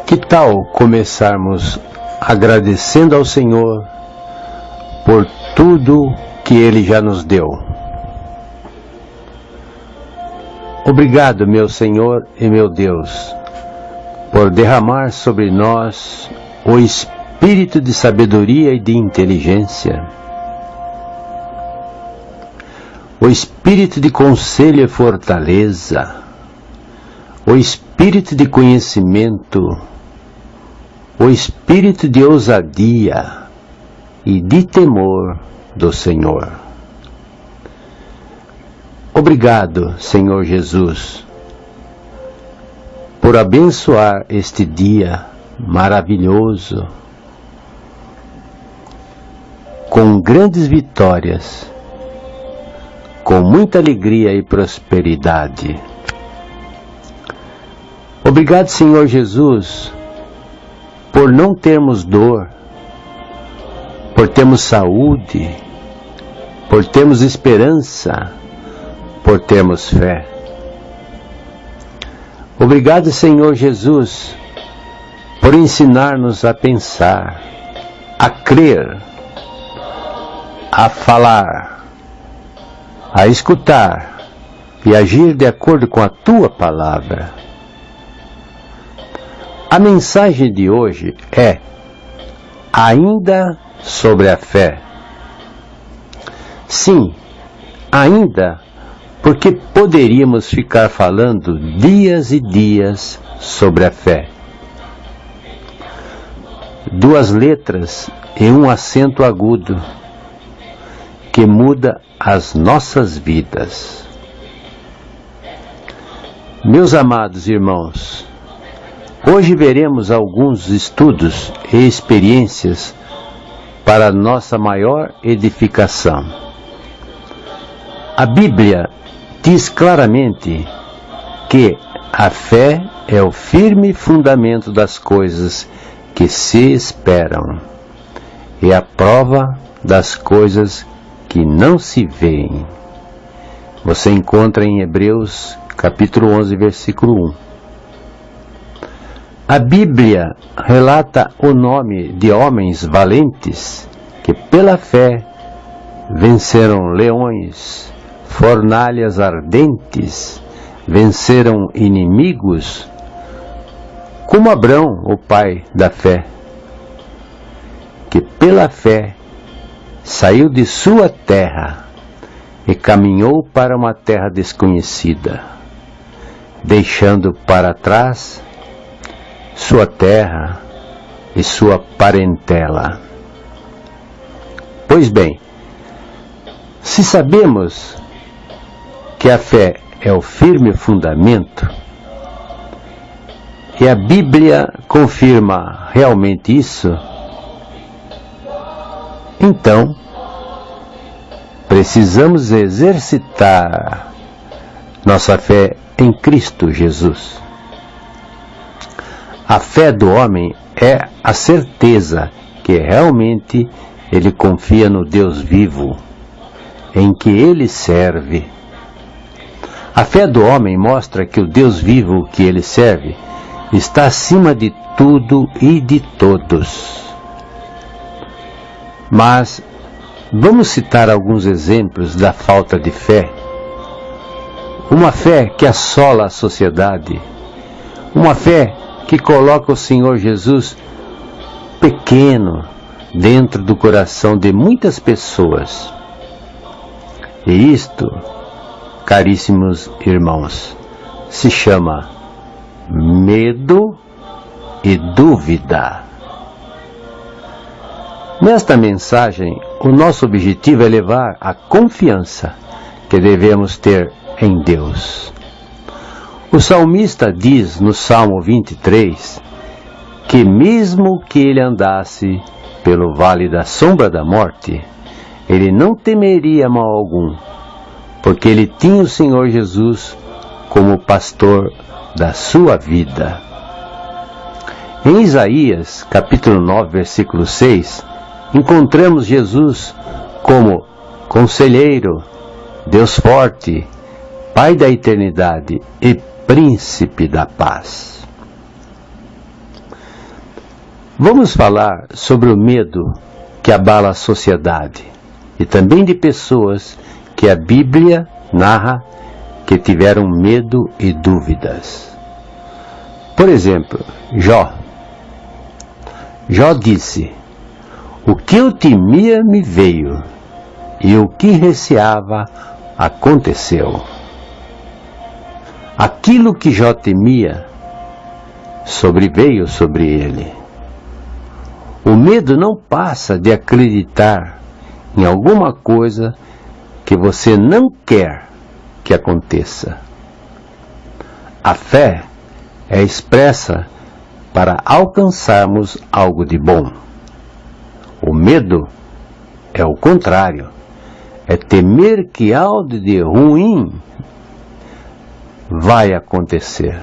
Que tal começarmos agradecendo ao Senhor por tudo que Ele já nos deu? Obrigado, meu Senhor e meu Deus, por derramar sobre nós o espírito de sabedoria e de inteligência, o espírito de conselho e fortaleza, o espírito de conhecimento, o espírito de ousadia e de temor do Senhor. Obrigado, Senhor Jesus, por abençoar este dia maravilhoso, com grandes vitórias, com muita alegria e prosperidade. Obrigado, Senhor Jesus, por não termos dor, por termos saúde, por termos esperança, por termos fé. Obrigado, Senhor Jesus, por ensinar-nos a pensar, a crer, a falar, a escutar e agir de acordo com a Tua palavra. A mensagem de hoje é ainda sobre a fé. Sim, ainda, porque poderíamos ficar falando dias e dias sobre a fé. Duas letras e um acento agudo que muda as nossas vidas. Meus amados irmãos, hoje veremos alguns estudos e experiências para nossa maior edificação. A Bíblia diz claramente que a fé é o firme fundamento das coisas que se esperam e a prova das coisas que não se veem. Você encontra em Hebreus capítulo 11, versículo 1. A Bíblia relata o nome de homens valentes que pela fé venceram leões, fornalhas ardentes, venceram inimigos, como Abrão, o pai da fé, que pela fé saiu de sua terra e caminhou para uma terra desconhecida, deixando para trás sua terra e sua parentela. Pois bem, se sabemos que a fé é o firme fundamento, e a Bíblia confirma realmente isso, então precisamos exercitar nossa fé em Cristo Jesus. A fé do homem é a certeza que realmente ele confia no Deus vivo, em que ele serve. A fé do homem mostra que o Deus vivo que ele serve está acima de tudo e de todos. Mas vamos citar alguns exemplos da falta de fé. Uma fé que assola a sociedade, uma fé que coloca o Senhor Jesus pequeno dentro do coração de muitas pessoas. E isto, caríssimos irmãos, se chama medo e dúvida. Nesta mensagem, o nosso objetivo é levar a confiança que devemos ter em Deus. O salmista diz no Salmo 23 que mesmo que ele andasse pelo vale da sombra da morte, ele não temeria mal algum, porque ele tinha o Senhor Jesus como pastor da sua vida. Em Isaías, capítulo 9, versículo 6, encontramos Jesus como conselheiro, Deus forte, Pai da eternidade e Príncipe da paz. Vamos falar sobre o medo que abala a sociedade e também de pessoas que a Bíblia narra que tiveram medo e dúvidas. Por exemplo, Jó. Jó disse: "O que eu temia me veio, e o que receava aconteceu." Aquilo que Jó temia sobreveio sobre ele. O medo não passa de acreditar em alguma coisa que você não quer que aconteça. A fé é expressa para alcançarmos algo de bom. O medo é o contrário, é temer que algo de ruim vai acontecer.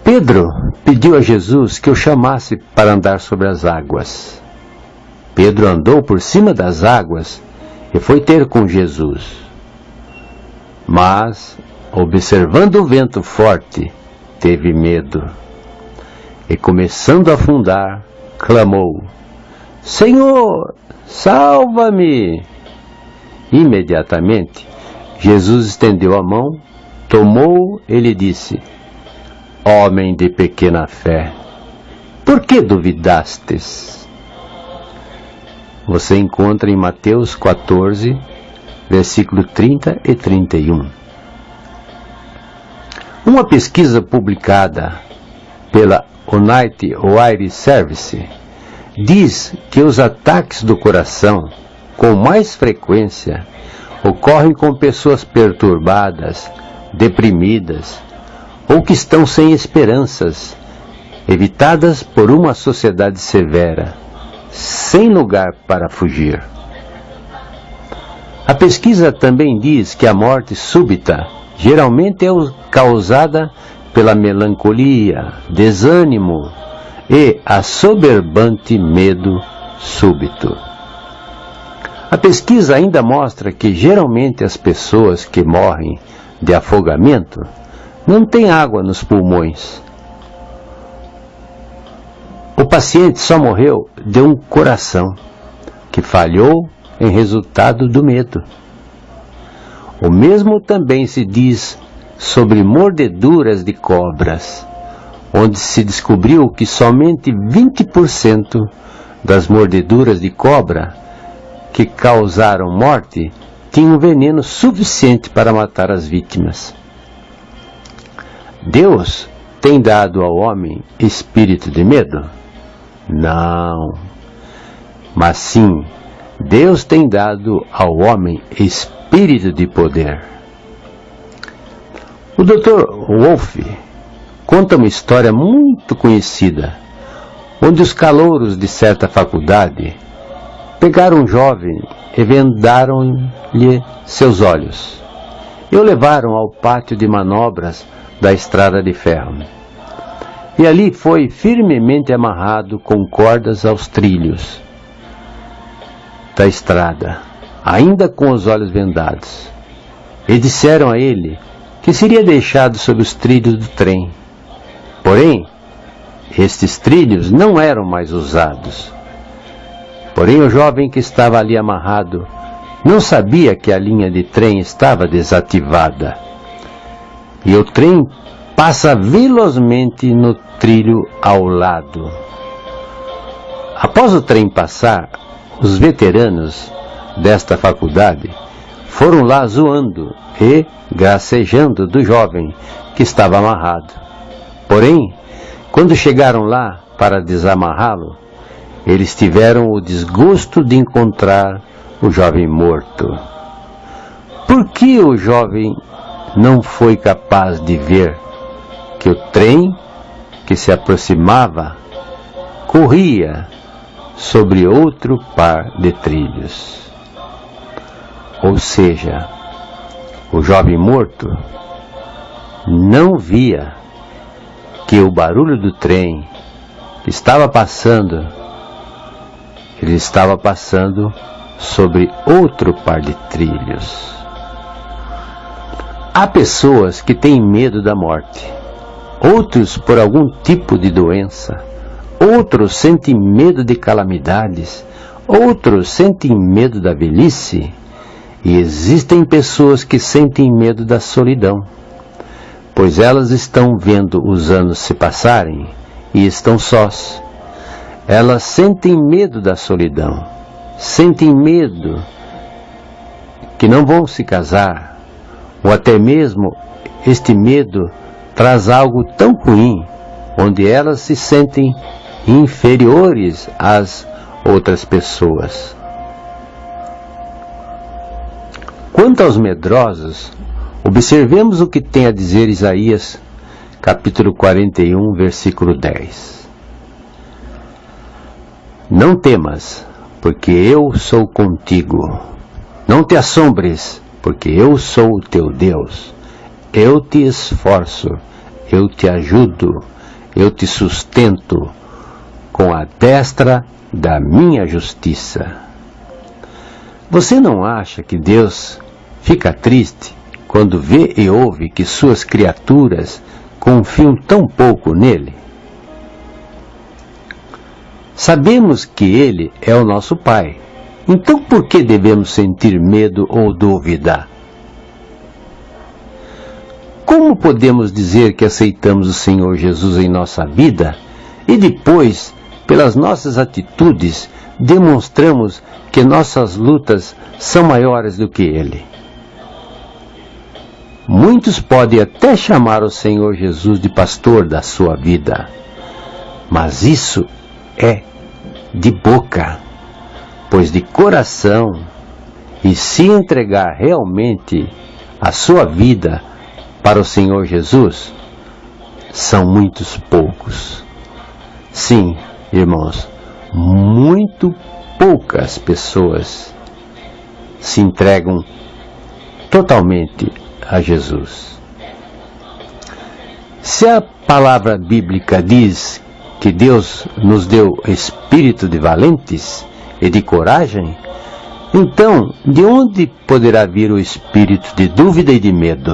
Pedro pediu a Jesus que o chamasse para andar sobre as águas. Pedro andou por cima das águas e foi ter com Jesus. Mas, observando o vento forte, teve medo. E começando a afundar, clamou: "Senhor, salva-me!" Imediatamente, Jesus estendeu a mão, tomou-o e lhe disse: "Homem de pequena fé, por que duvidastes?" Você encontra em Mateus 14, versículo 30 e 31. Uma pesquisa publicada pela United Wire Service diz que os ataques do coração, com mais frequência, ocorrem com pessoas perturbadas, deprimidas, ou que estão sem esperanças, evitadas por uma sociedade severa, sem lugar para fugir. A pesquisa também diz que a morte súbita geralmente é causada pela melancolia, desânimo e assoberbante medo súbito. A pesquisa ainda mostra que geralmente as pessoas que morrem de afogamento não têm água nos pulmões. O paciente só morreu de um coração que falhou em resultado do medo. O mesmo também se diz sobre mordeduras de cobras, onde se descobriu que somente 20% das mordeduras de cobra que causaram morte tinham veneno suficiente para matar as vítimas. Deus tem dado ao homem espírito de medo? Não. Mas sim, Deus tem dado ao homem espírito de poder. O Dr. Wolff conta uma história muito conhecida, onde os calouros de certa faculdade pegaram um jovem e vendaram-lhe seus olhos e o levaram ao pátio de manobras da estrada de ferro. E ali foi firmemente amarrado com cordas aos trilhos da estrada, ainda com os olhos vendados. E disseram a ele que seria deixado sob os trilhos do trem. Porém, estes trilhos não eram mais usados. Porém, o jovem que estava ali amarrado não sabia que a linha de trem estava desativada. E o trem passa velozmente no trilho ao lado. Após o trem passar, os veteranos desta faculdade foram lá zoando e gracejando do jovem que estava amarrado. Porém, quando chegaram lá para desamarrá-lo, eles tiveram o desgosto de encontrar o jovem morto. Por que o jovem não foi capaz de ver que o trem que se aproximava corria sobre outro par de trilhos? Ou seja, o jovem morto não via que o barulho do trem que estava passando, ele estava passando sobre outro par de trilhos. Há pessoas que têm medo da morte, outros por algum tipo de doença, outros sentem medo de calamidades, outros sentem medo da velhice, e existem pessoas que sentem medo da solidão, pois elas estão vendo os anos se passarem e estão sós. Elas sentem medo da solidão, sentem medo que não vão se casar, ou até mesmo este medo traz algo tão ruim, onde elas se sentem inferiores às outras pessoas. Quanto aos medrosos, observemos o que tem a dizer Isaías, capítulo 41, versículo 10. Não temas, porque eu sou contigo. Não te assombres, porque eu sou o teu Deus. Eu te esforço, eu te ajudo, eu te sustento com a destra da minha justiça. Você não acha que Deus fica triste quando vê e ouve que suas criaturas confiam tão pouco nele? Sabemos que ele é o nosso Pai. Então por que devemos sentir medo ou dúvida? Como podemos dizer que aceitamos o Senhor Jesus em nossa vida e depois, pelas nossas atitudes, demonstramos que nossas lutas são maiores do que Ele? Muitos podem até chamar o Senhor Jesus de pastor da sua vida, mas isso é de boca, pois de coração, e se entregar realmente a sua vida para o Senhor Jesus, são muitos poucos. Sim, irmãos, muito poucas pessoas se entregam totalmente a Jesus. Se a palavra bíblica diz que Deus nos deu espírito de valentes e de coragem, então de onde poderá vir o espírito de dúvida e de medo?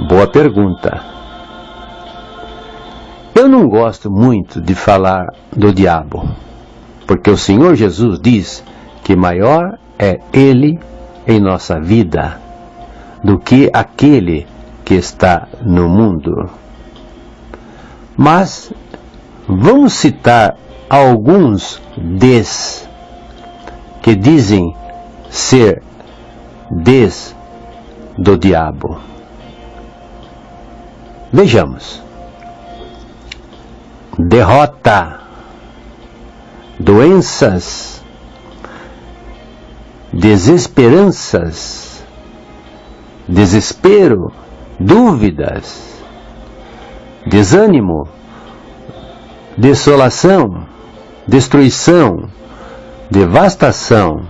Boa pergunta. Eu não gosto muito de falar do diabo, porque o Senhor Jesus diz que maior é Ele em nossa vida do que aquele que está no mundo. Mas vamos citar alguns que dizem ser do diabo. Vejamos: derrota, doenças, desesperanças, desespero, dúvidas, desânimo, desolação, destruição, devastação,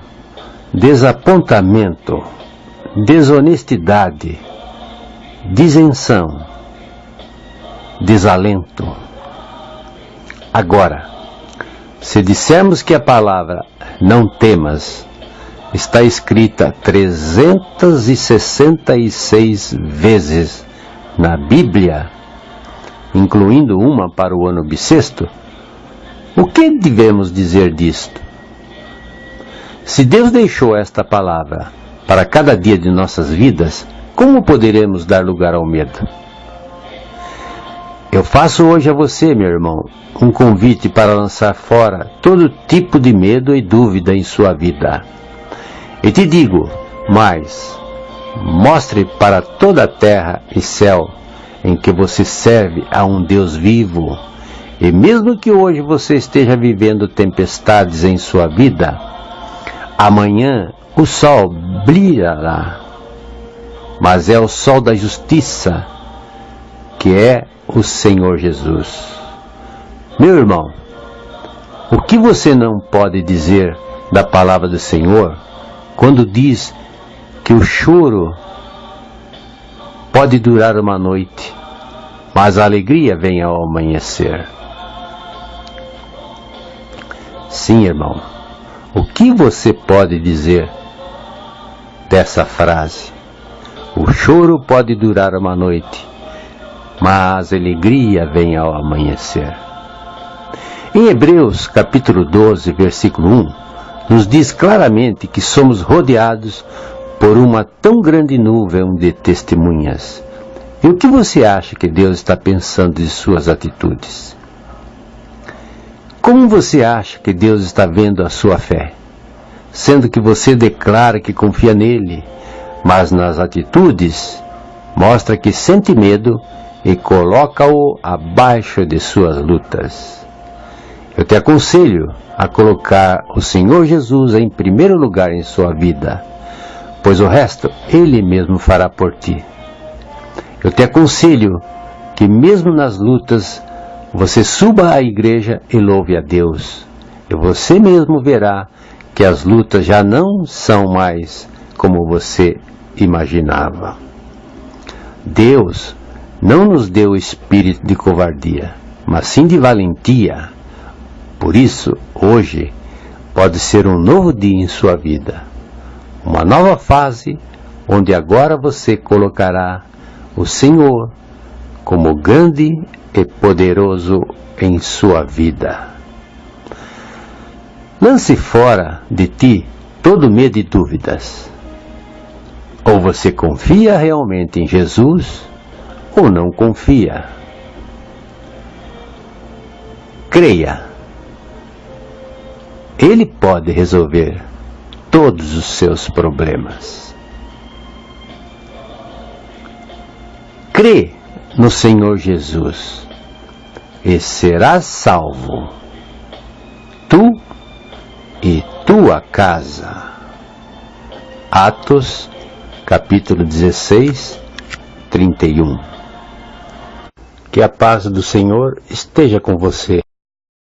desapontamento, desonestidade, disenção, desalento. Agora, se dissermos que a palavra não temas está escrita 366 vezes na Bíblia, incluindo uma para o ano bissexto, o que devemos dizer disto? Se Deus deixou esta palavra para cada dia de nossas vidas, como poderemos dar lugar ao medo? Eu faço hoje a você, meu irmão, um convite para lançar fora todo tipo de medo e dúvida em sua vida. E te digo mais: mostre para toda a terra e céu em que você serve a um Deus vivo. E mesmo que hoje você esteja vivendo tempestades em sua vida, amanhã o sol brilhará. Mas é o sol da justiça, que é o Senhor Jesus. Meu irmão, o que você não pode dizer da palavra do Senhor quando diz que o choro pode durar uma noite, mas a alegria vem ao amanhecer? Sim, irmão, o que você pode dizer dessa frase? O choro pode durar uma noite, mas a alegria vem ao amanhecer. Em Hebreus capítulo 12, versículo 1, nos diz claramente que somos rodeados por uma tão grande nuvem de testemunhas. E o que você acha que Deus está pensando de suas atitudes? Como você acha que Deus está vendo a sua fé? Sendo que você declara que confia nele, mas nas atitudes mostra que sente medo e coloca-o abaixo de suas lutas. Eu te aconselho a colocar o Senhor Jesus em primeiro lugar em sua vida, pois o resto Ele mesmo fará por ti. Eu te aconselho que mesmo nas lutas, você suba à igreja e louve a Deus, e você mesmo verá que as lutas já não são mais como você imaginava. Deus não nos deu o espírito de covardia, mas sim de valentia. Por isso, hoje, pode ser um novo dia em sua vida, uma nova fase, onde agora você colocará o Senhor como grande e poderoso em sua vida. Lance fora de ti todo medo e dúvidas. Ou você confia realmente em Jesus, ou não confia. Creia. Ele pode resolver todos os seus problemas. Crê no Senhor Jesus e serás salvo, tu e tua casa. Atos, capítulo 16, 31. Que a paz do Senhor esteja com você.